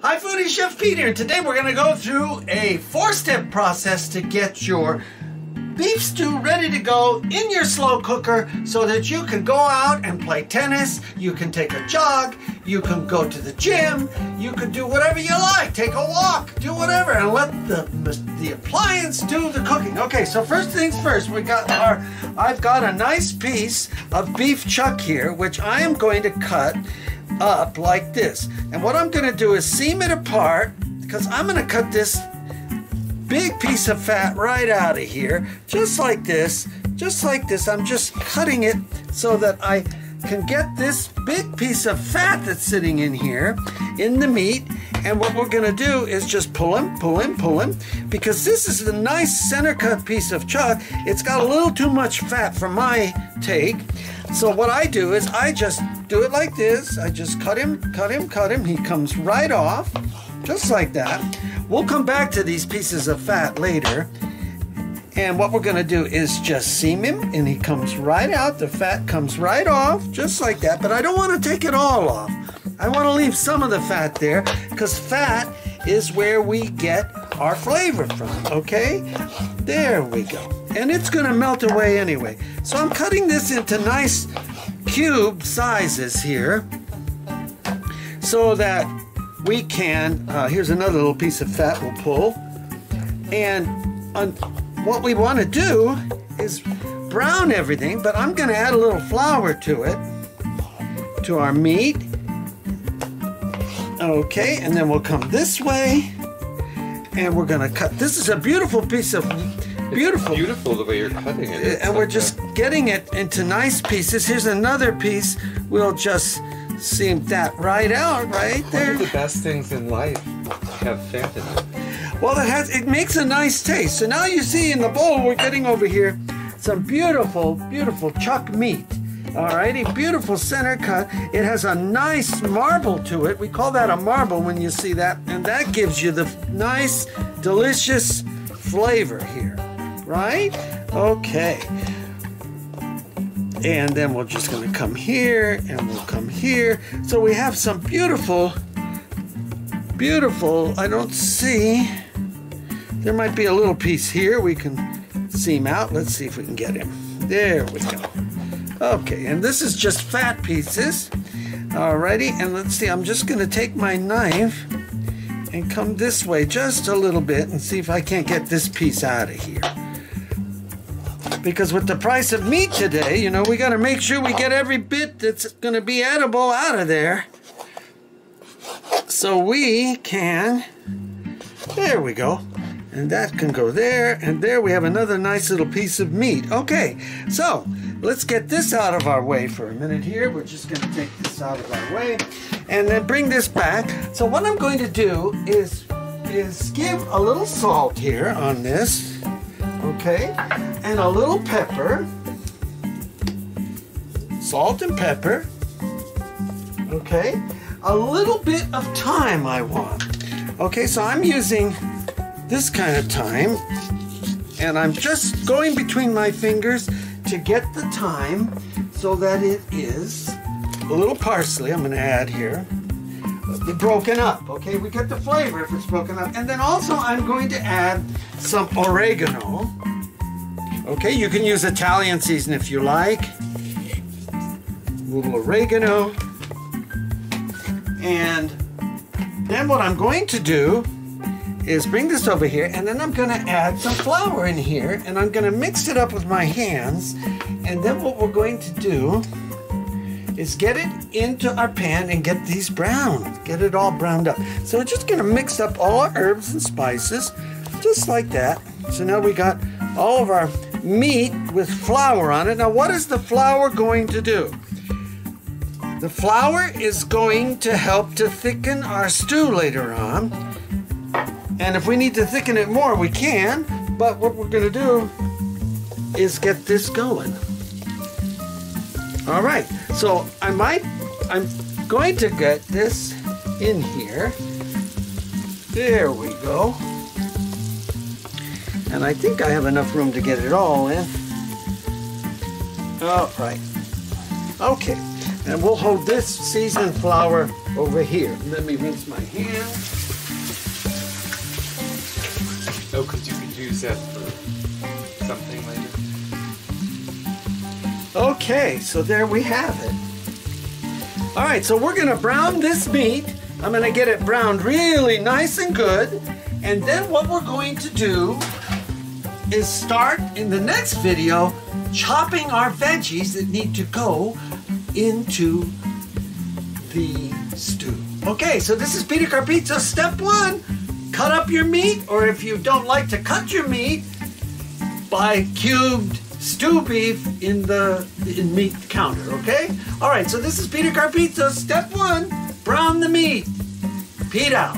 Hi Foodie, Chef Pete here. Today we're going to go through a 4-step process to get your beef stew ready to go in your slow cooker so that you can go out and play tennis, you can take a jog, you can go to the gym, you can do whatever you like, take a walk, do whatever, and let the appliance do the cooking. Okay, so first things first, I've got a nice piece of beef chuck here, which I am going to cut up like this. And what I'm going to do is seam it apart, because I'm going to cut this big piece of fat right out of here, just like this, just like this. I'm just cutting it so that I can get this big piece of fat that's sitting in here in the meat. And what we're going to do is just pull him, because this is a nice center cut piece of chuck. It's got a little too much fat for my take. So what I do is I just do it like this. I just cut him. He comes right off, just like that. We'll come back to these pieces of fat later. And what we're going to do is just seam him, and he comes right out. The fat comes right off, just like that. But I don't want to take it all off. I want to leave some of the fat there, because fat is where we get our flavor from, okay? There we go. And it's going to melt away anyway. So I'm cutting this into nice cube sizes here so that we can, here's another little piece of fat we'll pull. And what we want to do is brown everything, but I'm going to add a little flour to it, to our meat. Okay, and then we'll come this way, and we're going to cut. This is a beautiful piece of, beautiful the way you're cutting it. And we're just getting it into nice pieces. Here's another piece. We'll just seam that right out, right there. One of the best things in life have fat in it. Well, it makes a nice taste. So now you see in the bowl we're getting over here some beautiful, beautiful chuck meat. Alrighty, beautiful center cut. It has a nice marble to it. We call that a marble when you see that, and that gives you the nice, delicious flavor here, right? Okay. And then we're just going to come here, and we'll come here. So we have some beautiful, beautiful, I don't see, there might be a little piece here we can seam out. Let's see if we can get him. There we go. Okay, and this is just fat pieces. Alrighty, and let's see, I'm just going to take my knife and come this way just a little bit and see if I can't get this piece out of here. Because with the price of meat today, you know, we got to make sure we get every bit that's going to be edible out of there. So we can, there we go. And that can go there, and there we have another nice little piece of meat. Okay, so let's get this out of our way for a minute here. We're just going to take this out of our way and then bring this back. So what I'm going to do is give a little salt here on this, okay, and a little pepper, salt and pepper, okay, a little bit of thyme I want. Okay, so I'm using this kind of thyme, and I'm just going between my fingers to get the thyme so that it is a little parsley I'm going to add here, broken up. Okay, we get the flavor if it's broken up. And then also I'm going to add some oregano. Okay, you can use Italian season if you like. A little oregano. And then what I'm going to do is bring this over here, and then I'm going to add some flour in here, and I'm going to mix it up with my hands. And then what we're going to do is get it into our pan and get these brown, get it all browned up. So we're just going to mix up all our herbs and spices, just like that. So now we got all of our meat with flour on it. Now what is the flour going to do? The flour is going to help to thicken our stew later on. And if we need to thicken it more, we can. But what we're going to do is get this going. All right. So I'm going to get this in here. There we go. And I think I have enough room to get it all in. All right. Okay. And we'll hold this seasoned flour over here. Let me rinse my hands. Oh, because you could use that for something later. Okay, so there we have it. All right, so we're gonna brown this meat. I'm gonna get it browned really nice and good. And then what we're going to do is start in the next video chopping our veggies that need to go into the stew. Okay, so this is Peter Carpizzo. Step 1, cut up your meat, or if you don't like to cut your meat, buy cubed stew beef in meat counter, okay? All right, so this is Peter Carpizzo. Step 1, brown the meat. Pete out.